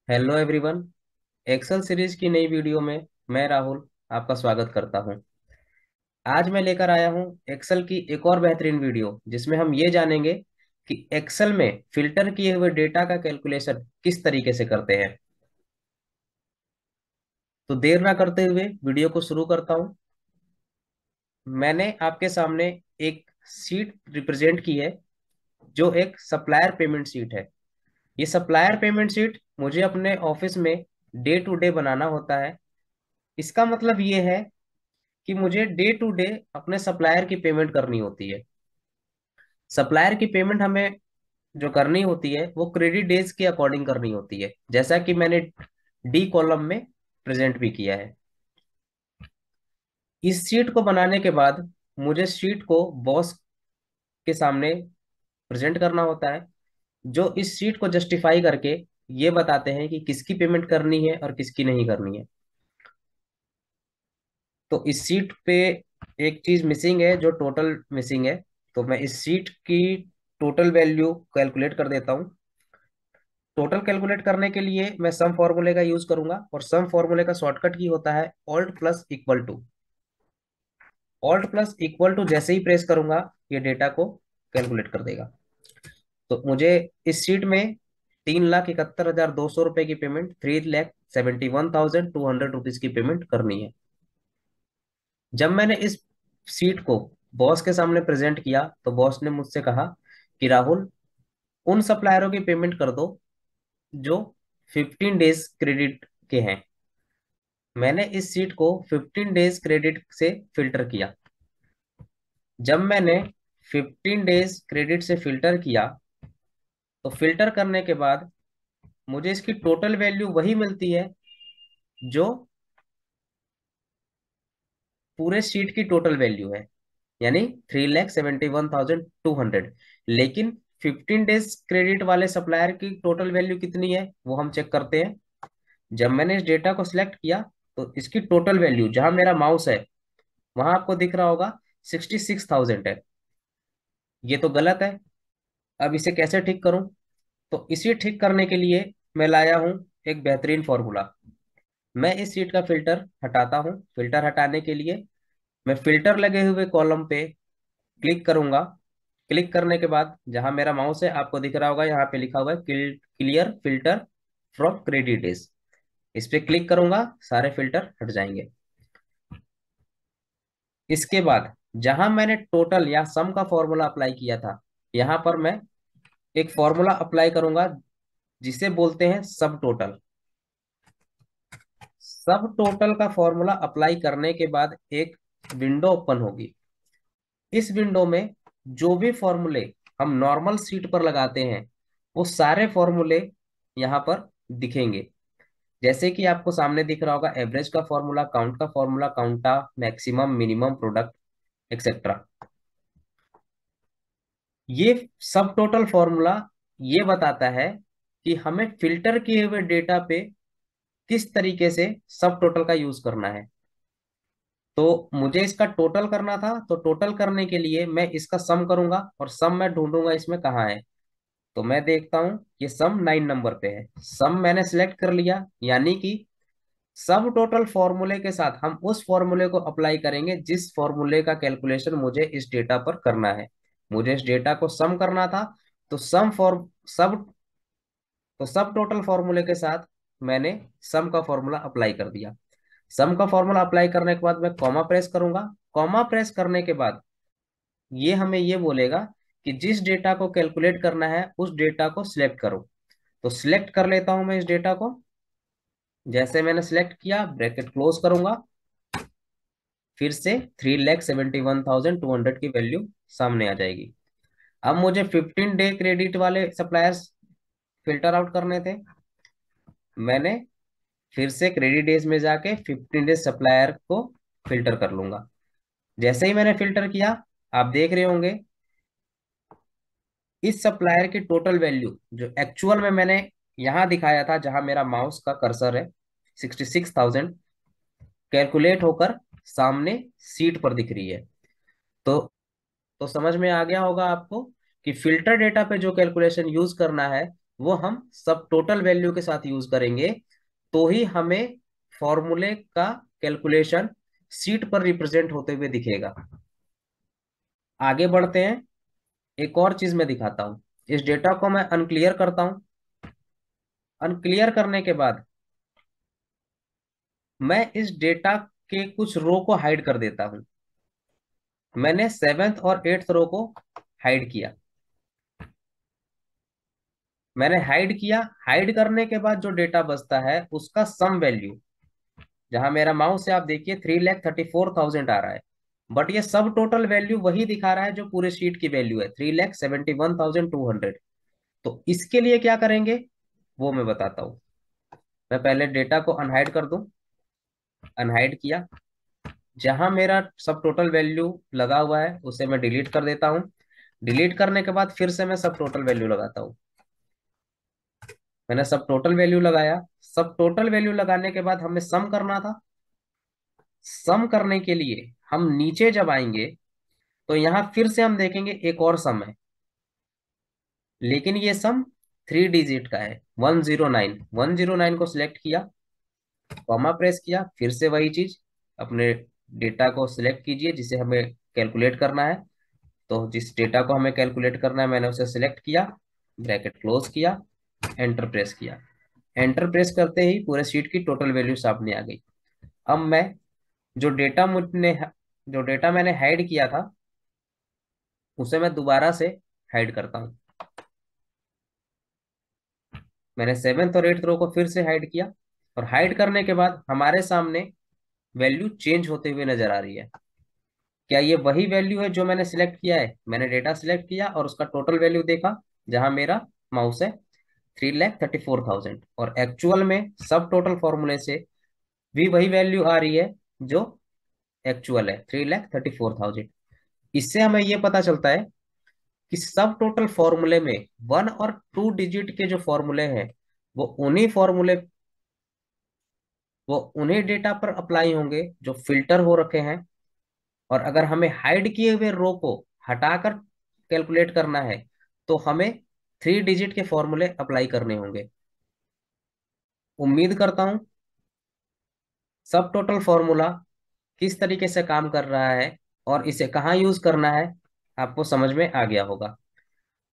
Hello everyone. Excel series की नई video में मैं राहुल आपका स्वागत करता हूं। आज मैं लेकर आया हूं एक्सेल की एक और बेहतरीन वीडियो जिसमें हम ये जानेंगे कि एक्सेल में फिल्टर किए हुए डेटा का कैलकुलेशन किस तरीके से करते हैं। तो देर ना करते हुए वीडियो को शुरू करता हूं। मैंने आपके सामने एक शीट रिप्रेजेंट की है जो एक सप्लायर पेमेंट शीट है। ये सप्लायर पेमेंट शीट मुझे अपने ऑफिस में डे टू डे बनाना होता है। इसका मतलब ये है कि मुझे डे टू डे अपने सप्लायर की पेमेंट करनी होती है। सप्लायर की पेमेंट हमें जो करनी होती है वो क्रेडिट डेज के अकॉर्डिंग करनी होती है, जैसा कि मैंने डी कॉलम में प्रेजेंट भी किया है। इस शीट को बनाने के बाद मुझे शीट को बॉस के सामने प्रेजेंट करना होता है, जो इस शीट को जस्टिफाई करके ये बताते हैं कि किसकी पेमेंट करनी है और किसकी नहीं करनी है। तो इस शीट पे एक चीज मिसिंग है, जो टोटल मिसिंग है। तो मैं इस शीट की टोटल वैल्यू कैलकुलेट कर देता हूँ। टोटल कैलकुलेट करने के लिए मैं सम फॉर्मूले का यूज करूंगा, और सम फॉर्मूले का शॉर्टकट की होता है alt plus equal to. Alt plus equal to जैसे ही प्रेस करूंगा ये डेटा को कैलकुलेट कर देगा। तो मुझे इस शीट में 3,71,200 रुपए की पेमेंट, 3,71,200 रुपीज की पेमेंट करनी है। जब मैंने इस सीट को बॉस के सामने प्रेजेंट किया तो बॉस ने मुझसे कहा कि राहुल, उन सप्लायरों की पेमेंट कर दो जो 15 डेज क्रेडिट के हैं। मैंने इस सीट को 15 डेज क्रेडिट से फिल्टर किया। जब मैंने 15 डेज क्रेडिट से फिल्टर किया तो फिल्टर करने के बाद मुझे इसकी टोटल वैल्यू वही मिलती है जो पूरे सीट की टोटल वैल्यू है, यानी 3,71,200। लेकिन 15 डेज क्रेडिट वाले सप्लायर की टोटल वैल्यू कितनी है वो हम चेक करते हैं। जब मैंने इस डेटा को सिलेक्ट किया तो इसकी टोटल वैल्यू, जहां मेरा माउस है वहां आपको दिख रहा होगा 66,000 है। ये तो गलत है। अब इसे कैसे ठीक करूं? तो इसे ठीक करने के लिए मैं लाया हूं एक बेहतरीन फॉर्मूला। मैं इस सीट का फिल्टर हटाता हूं। फिल्टर हटाने के लिए मैं फिल्टर लगे हुए कॉलम पे क्लिक करूंगा। क्लिक करने के बाद जहां मेरा माउस है आपको दिख रहा होगा, यहाँ पे लिखा हुआ है clear filter from credit days. इस पे क्लिक करूंगा, सारे फिल्टर हट जाएंगे। इसके बाद जहां मैंने टोटल या सम का फॉर्मूला अप्लाई किया था, यहाँ पर मैं एक फॉर्मूला अप्लाई करूंगा जिसे बोलते हैं सब टोटल। सब टोटल का फॉर्मूला अप्लाई करने के बाद एक विंडो ओपन होगी। इस विंडो में जो भी फॉर्मूले हम नॉर्मल शीट पर लगाते हैं वो सारे फॉर्मूले यहाँ पर दिखेंगे। जैसे कि आपको सामने दिख रहा होगा एवरेज का फॉर्मूला, काउंट का formula, counta, maximum, minimum, product, etcetera. ये सब टोटल फॉर्मूला ये बताता है कि हमें फिल्टर किए हुए डेटा पे किस तरीके से सब टोटल का यूज करना है। तो मुझे इसका टोटल करना था, तो टोटल करने के लिए मैं इसका सम करूंगा और सम मैं ढूंढूंगा इसमें कहाँ है। तो मैं देखता हूँ ये सम 9 नंबर पे है। सम मैंने सिलेक्ट कर लिया, यानी कि सब टोटल फॉर्मूले के साथ हम उस फॉर्मूले को अप्लाई करेंगे जिस फॉर्मूले का कैलकुलेशन मुझे इस डेटा पर करना है। मुझे इस डेटा को सम करना था, तो सब तो सब टोटल फॉर्मूले के साथ मैंने सम का फॉर्मूला अप्लाई कर दिया। सम का फॉर्मूला अप्लाई करने के बाद मैं कॉमा प्रेस करूंगा। कॉमा प्रेस करने के बाद ये हमें ये बोलेगा कि जिस डेटा को कैलकुलेट करना है उस डेटा को सिलेक्ट करो। तो सिलेक्ट कर लेता हूं मैं इस डेटा को। जैसे मैंने सिलेक्ट किया, ब्रैकेट क्लोज करूंगा। फिर से 3,71,200 की वैल्यू सामने आ जाएगी। अब मुझे 15 डे क्रेडिट वाले सप्लायर्स फिल्टर आउट करने थे। मैंने फिर से क्रेडिट डेज में जाके 15 डेज सप्लायर को फिल्टर कर लूंगा। जैसे ही मैंने फिल्टर किया, आप देख रहे होंगे इस सप्लायर की टोटल वैल्यू जो एक्चुअल में मैंने यहां दिखाया था, जहां मेरा माउस का कर्सर है, 66,000 कैलकुलेट होकर सामने सीट पर दिख रही है। तो समझ में आ गया होगा आपको कि फिल्टर डेटा पे जो कैलकुलेशन यूज करना है वो हम सब टोटल वैल्यू के साथ यूज करेंगे, तो ही हमें फॉर्मूले का कैलकुलेशन सीट पर रिप्रेजेंट होते हुए दिखेगा। आगे बढ़ते हैं। एक और चीज मैं दिखाता हूं। इस डेटा को मैं अनक्लियर करता हूं। अनक्लियर करने के बाद मैं इस डेटा के कुछ रो को हाइड कर देता हूं। मैंने सेवेंथ और एट्थ रो को हाइड किया। मैंने हाइड किया। हाइड करने के बाद जो डेटा बचता है उसका सम वैल्यू, जहां मेरा माउस है आप देखिए 3,34,000 आ रहा है, बट ये सब टोटल वैल्यू वही दिखा रहा है जो पूरे शीट की वैल्यू है, 3,71,200। तो इसके लिए क्या करेंगे वो मैं बताता हूँ। मैं पहले डेटा को अनहाइड कर दूं। अनहाइड किया। जहां मेरा सब टोटल वैल्यू लगा हुआ है उसे मैं डिलीट कर देता हूं। डिलीट करने के बाद फिर से मैं सब टोटल वैल्यू लगाता हूं। मैंने सब टोटल वैल्यू लगाया। सब टोटल वैल्यू लगाने के बाद हमें सम करना था। सम करने के लिए हम नीचे जब आएंगे तो यहां फिर से हम देखेंगे एक और सम है, लेकिन ये सम 3 डिजिट का है, 109। 109 को सिलेक्ट किया, कॉमा प्रेस किया, फिर से वही चीज, अपने डेटा को सिलेक्ट कीजिए जिसे हमें कैलकुलेट करना है। तो जिस डेटा को हमें कैलकुलेट करना है मैंने उसे सिलेक्ट किया, ब्रैकेट क्लोज किया, एंटर प्रेस किया। एंटर प्रेस करते ही पूरे शीट की टोटल वैल्यू सामने आ गई। अब मैं जो डेटा मुझने जो डेटा मैंने हाइड किया था उसे मैं दोबारा से हाइड करता हूँ। मैंने सेवेंथ और एट्थ रो को फिर से हाइड किया, और हाइड करने के बाद हमारे सामने वैल्यू चेंज होते हुए नजर आ रही है। क्या ये वही वैल्यू है जो मैंने सिलेक्ट किया है? मैंने डेटा सिलेक्ट किया और उसका टोटल वैल्यू देखा जहां मेरा माउस है, 3,34,000, और एक्चुअल में सब टोटल फॉर्मूले से भी वही वैल्यू आ रही है जो एक्चुअल है, 3,34,000। इससे हमें यह पता चलता है कि सब टोटल फॉर्मूले में 1 और 2 डिजिट के जो फॉर्मूले हैं वो उन्हीं फॉर्मूले वो उन्हीं डेटा पर अप्लाई होंगे जो फिल्टर हो रखे हैं। और अगर हमें हाइड किए हुए रो को हटाकर कैलकुलेट करना है तो हमें 3 डिजिट के फॉर्मूले अप्लाई करने होंगे। उम्मीद करता हूं सब टोटल फॉर्मूला किस तरीके से काम कर रहा है और इसे कहाँ यूज करना है आपको समझ में आ गया होगा।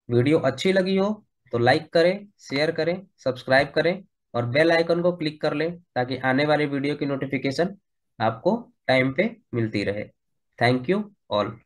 वीडियो अच्छी लगी हो तो लाइक करें, शेयर करें, सब्सक्राइब करें और बेल आइकन को क्लिक कर लें ताकि आने वाली वीडियो की नोटिफिकेशन आपको टाइम पे मिलती रहे। Thank you all.